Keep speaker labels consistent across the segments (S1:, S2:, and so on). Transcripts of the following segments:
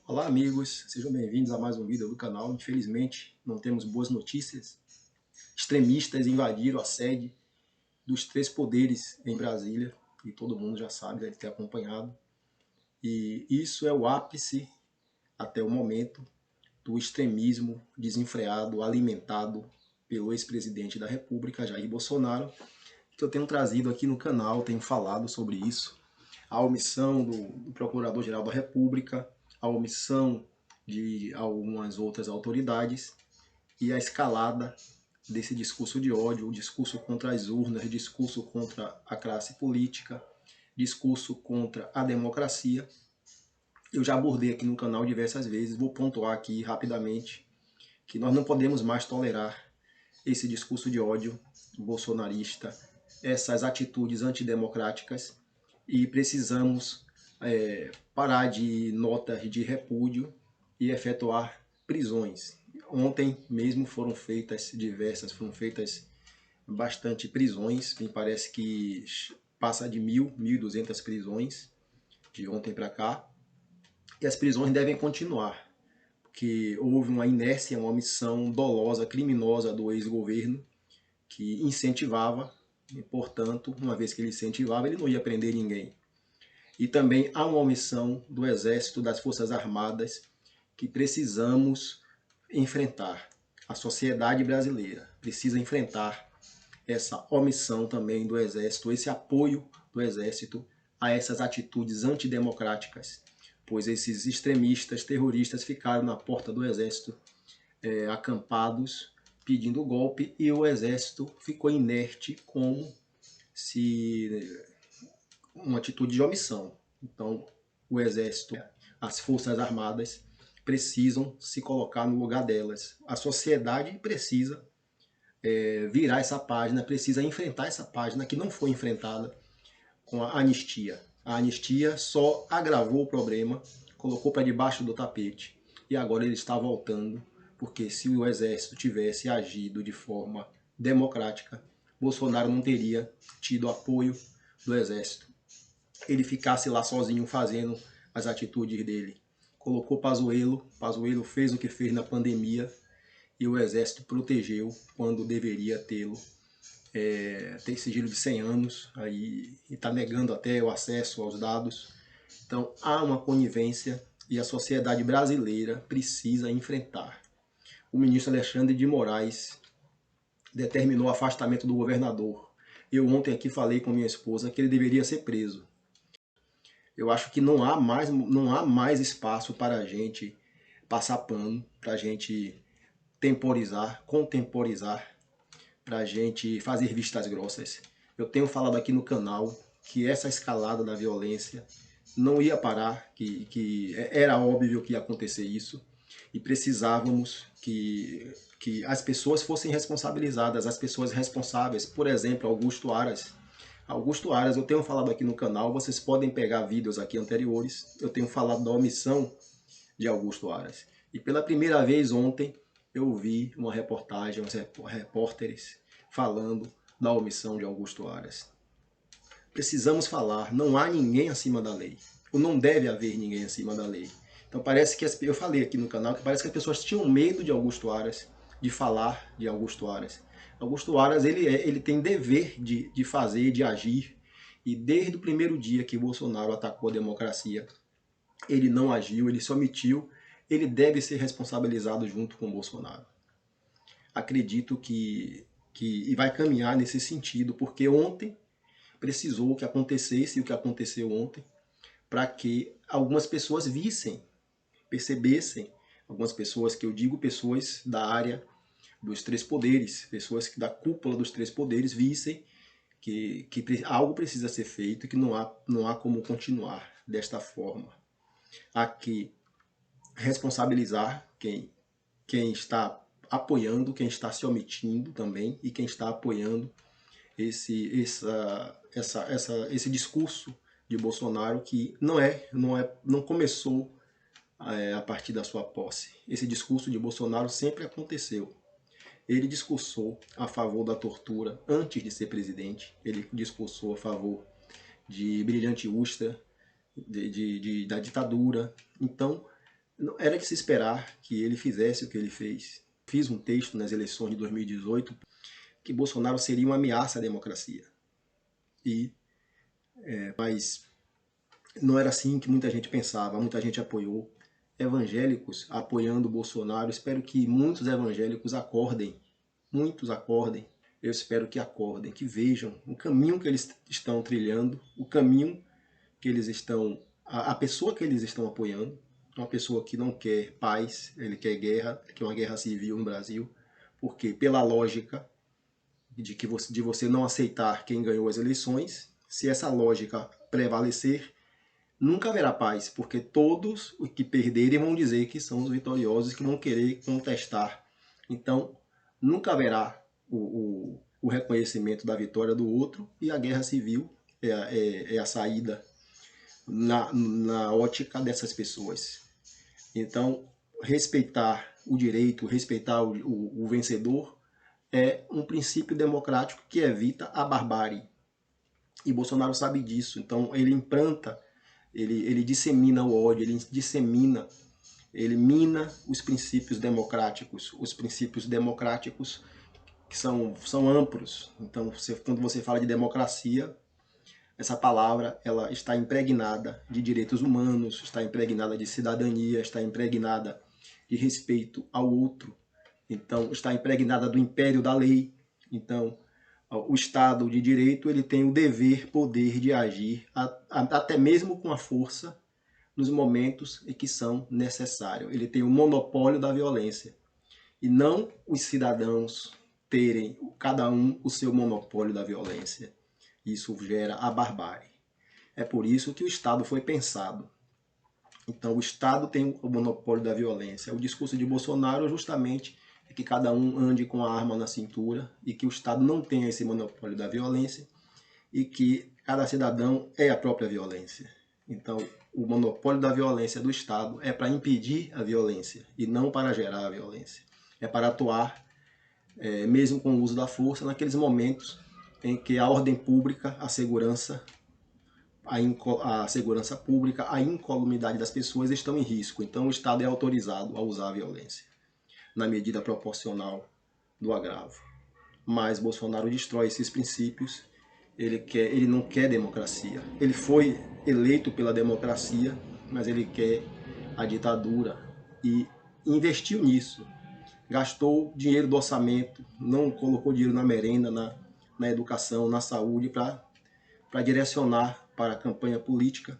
S1: Olá amigos, sejam bem-vindos a mais um vídeo do canal. Infelizmente não temos boas notícias. Extremistas invadiram a sede dos três poderes em Brasília e todo mundo já sabe, deve ter acompanhado. E isso é o ápice, até o momento, do extremismo desenfreado, alimentado pelo ex-presidente da República, Jair Bolsonaro, que eu tenho trazido aqui no canal, tenho falado sobre isso. A omissão do Procurador-Geral da República, a omissão de algumas outras autoridades e a escalada desse discurso de ódio, o discurso contra as urnas, o discurso contra a classe política, discurso contra a democracia. Eu já abordei aqui no canal diversas vezes, vou pontuar aqui rapidamente que nós não podemos mais tolerar esse discurso de ódio bolsonarista, essas atitudes antidemocráticas e precisamos parar de notas de repúdio e efetuar prisões. Ontem mesmo foram feitas bastante prisões, me parece que passa de 1.200 prisões de ontem para cá, e as prisões devem continuar, porque houve uma inércia, uma omissão dolosa, criminosa do ex-governo, que incentivava, e, portanto, uma vez que ele incentivava, ele não ia prender ninguém. E também há uma omissão do Exército, das Forças Armadas, que precisamos enfrentar. A sociedade brasileira precisa enfrentar essa omissão também do Exército, esse apoio do Exército a essas atitudes antidemocráticas, pois esses extremistas, terroristas ficaram na porta do Exército acampados, pedindo golpe, e o Exército ficou inerte como se uma atitude de omissão. Então, o Exército, as Forças Armadas precisam se colocar no lugar delas. A sociedade precisa virar essa página, precisa enfrentar essa página que não foi enfrentada com a anistia. A anistia só agravou o problema, colocou para debaixo do tapete e agora ele está voltando, porque se o Exército tivesse agido de forma democrática, Bolsonaro não teria tido apoio do Exército. Ele ficasse lá sozinho fazendo as atitudes dele. Colocou Pazuello, Pazuello fez o que fez na pandemia e o Exército protegeu quando deveria tê-lo. Tem sigilo de 100 anos aí, e está negando até o acesso aos dados. Então há uma conivência e a sociedade brasileira precisa enfrentar. O ministro Alexandre de Moraes determinou o afastamento do governador. Eu ontem aqui falei com minha esposa que ele deveria ser preso. Eu acho que não há mais espaço para a gente passar pano, para a gente temporizar, contemporizar, para a gente fazer vistas grossas. Eu tenho falado aqui no canal que essa escalada da violência não ia parar, que era óbvio que ia acontecer isso, e precisávamos que as pessoas fossem responsabilizadas, as pessoas responsáveis, por exemplo, Augusto Aras. Augusto Aras, eu tenho falado aqui no canal, vocês podem pegar vídeos aqui anteriores, eu tenho falado da omissão de Augusto Aras. E pela primeira vez ontem eu vi uma reportagem, uns repórteres falando da omissão de Augusto Aras. Precisamos falar, não há ninguém acima da lei. Ou não deve haver ninguém acima da lei. Então parece que, eu falei aqui no canal, que parece que as pessoas tinham medo de Augusto Aras, de falar de Augusto Aras. Augusto Aras, ele tem dever de fazer, de agir, e desde o primeiro dia que Bolsonaro atacou a democracia, ele não agiu, ele se omitiu, ele deve ser responsabilizado junto com Bolsonaro. Acredito que e vai caminhar nesse sentido, porque ontem precisou que acontecesse o que aconteceu ontem, para que algumas pessoas vissem, percebessem, algumas pessoas, que eu digo pessoas da área dos três poderes, pessoas da cúpula dos três poderes, vissem que algo precisa ser feito e que não há como continuar desta forma. Há que responsabilizar quem está apoiando, quem está se omitindo também e quem está apoiando esse discurso de Bolsonaro, que não começou a partir da sua posse. Esse discurso de Bolsonaro sempre aconteceu. Ele discursou a favor da tortura antes de ser presidente, ele discursou a favor de brilhante Ustra, da ditadura. Então, era de se esperar que ele fizesse o que ele fez. Fiz um texto nas eleições de 2018 que Bolsonaro seria uma ameaça à democracia. Mas não era assim que muita gente pensava, muita gente apoiou. Evangélicos apoiando Bolsonaro, espero que muitos evangélicos acordem, muitos acordem. Eu espero que acordem, que vejam o caminho que eles estão trilhando, o caminho que eles estão, a pessoa que eles estão apoiando, uma pessoa que não quer paz, ele quer guerra, quer uma guerra civil no Brasil, porque pela lógica de você não aceitar quem ganhou as eleições, se essa lógica prevalecer, nunca haverá paz, porque todos os que perderem vão dizer que são os vitoriosos, que vão querer contestar. Então, nunca haverá o reconhecimento da vitória do outro, e a guerra civil é a saída na ótica dessas pessoas. Então, respeitar o direito, respeitar o vencedor, é um princípio democrático que evita a barbárie. E Bolsonaro sabe disso, então ele implanta, ele dissemina o ódio, ele mina os princípios democráticos que são amplos. Então, quando você fala de democracia, essa palavra ela está impregnada de direitos humanos, está impregnada de cidadania, está impregnada de respeito ao outro. Então, está impregnada do império da lei. Então, o Estado de Direito ele tem o poder de agir, até mesmo com a força, nos momentos em que são necessários. Ele tem o monopólio da violência. E não os cidadãos terem, cada um, o seu monopólio da violência. Isso gera a barbárie. É por isso que o Estado foi pensado. Então, o Estado tem o monopólio da violência. O discurso de Bolsonaro justamente é que cada um ande com a arma na cintura e que o Estado não tenha esse monopólio da violência e que cada cidadão é a própria violência. Então, o monopólio da violência do Estado é para impedir a violência e não para gerar a violência. É para atuar, mesmo com o uso da força, naqueles momentos em que a ordem pública, a segurança pública, a incolumidade das pessoas estão em risco. Então, o Estado é autorizado a usar a violência na medida proporcional do agravo. Mas Bolsonaro destrói esses princípios. Ele não quer democracia. Ele foi eleito pela democracia, mas ele quer a ditadura e investiu nisso. Gastou dinheiro do orçamento, não colocou dinheiro na merenda, na educação, na saúde, para direcionar para a campanha política,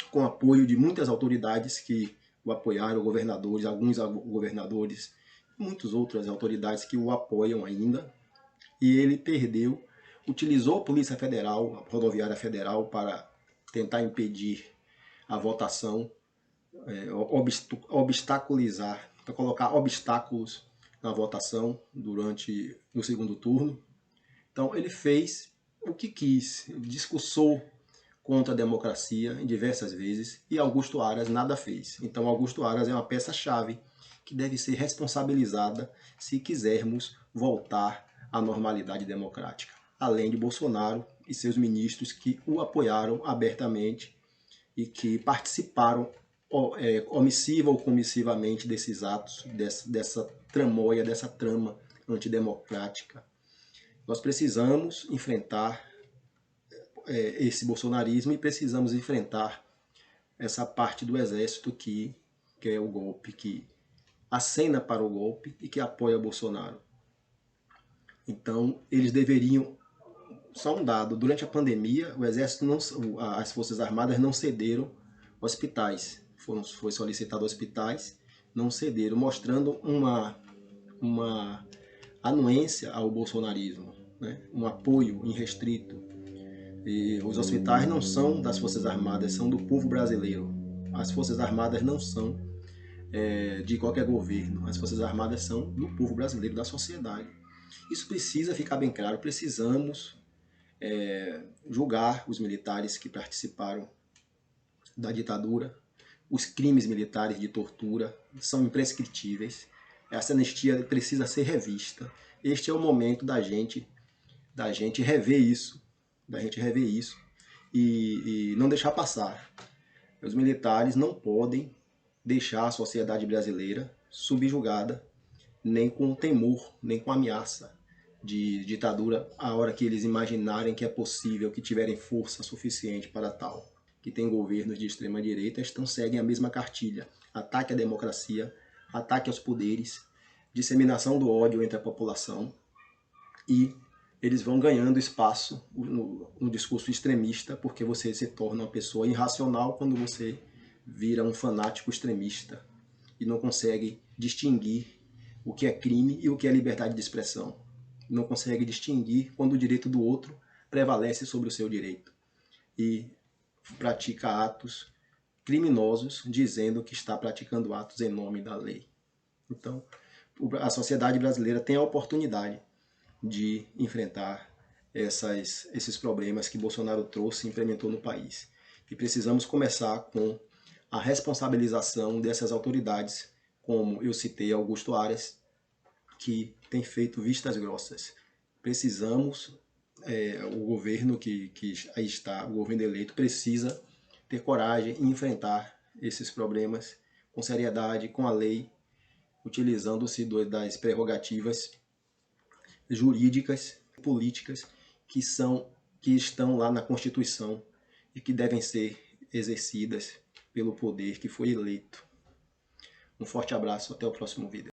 S1: com apoio de muitas autoridades que o apoiaram, governadores, alguns governadores, muitas outras autoridades que o apoiam ainda. E ele perdeu, utilizou a Polícia Federal, a Rodoviária Federal, para tentar impedir a votação, obstaculizar, para colocar obstáculos na votação no segundo turno. Então ele fez o que quis, discursou contra a democracia em diversas vezes e Augusto Aras nada fez. Então Augusto Aras é uma peça-chave que deve ser responsabilizada se quisermos voltar à normalidade democrática, além de Bolsonaro e seus ministros que o apoiaram abertamente e que participaram omissiva ou comissivamente desses atos, dessa tramóia, dessa trama antidemocrática. Nós precisamos enfrentar esse bolsonarismo e precisamos enfrentar essa parte do exército que é o golpe, que acena para o golpe e que apoia Bolsonaro. Então, eles deveriam, só um dado, durante a pandemia, o exército as Forças Armadas não cederam hospitais. Foi solicitado hospitais, não cederam, mostrando uma anuência ao bolsonarismo, né? Um apoio irrestrito. E os hospitais não são das Forças Armadas, são do povo brasileiro. As Forças Armadas não são de qualquer governo. As Forças Armadas são do povo brasileiro, da sociedade. Isso precisa ficar bem claro. Precisamos julgar os militares que participaram da ditadura. Os crimes militares de tortura são imprescritíveis. Essa anistia precisa ser revista. Este é o momento da gente rever isso, e não deixar passar. Os militares não podem deixar a sociedade brasileira subjugada, nem com temor, nem com ameaça de ditadura, a hora que eles imaginarem que é possível, que tiverem força suficiente para tal. Que tem governos de extrema-direita, então seguem a mesma cartilha. Ataque à democracia, ataque aos poderes, disseminação do ódio entre a população, e eles vão ganhando espaço no discurso extremista, porque você se torna uma pessoa irracional quando você vira um fanático extremista e não consegue distinguir o que é crime e o que é liberdade de expressão. Não consegue distinguir quando o direito do outro prevalece sobre o seu direito. E pratica atos criminosos dizendo que está praticando atos em nome da lei. Então, a sociedade brasileira tem a oportunidade de enfrentar esses problemas que Bolsonaro trouxe e implementou no país. E precisamos começar com a responsabilização dessas autoridades, como eu citei Augusto Aras, que tem feito vistas grossas. Precisamos, o governo que aí está, o governo eleito, precisa ter coragem e enfrentar esses problemas com seriedade, com a lei, utilizando-se das prerrogativas jurídicas, políticas que estão lá na Constituição e que devem ser exercidas pelo poder que foi eleito. Um forte abraço, até o próximo vídeo.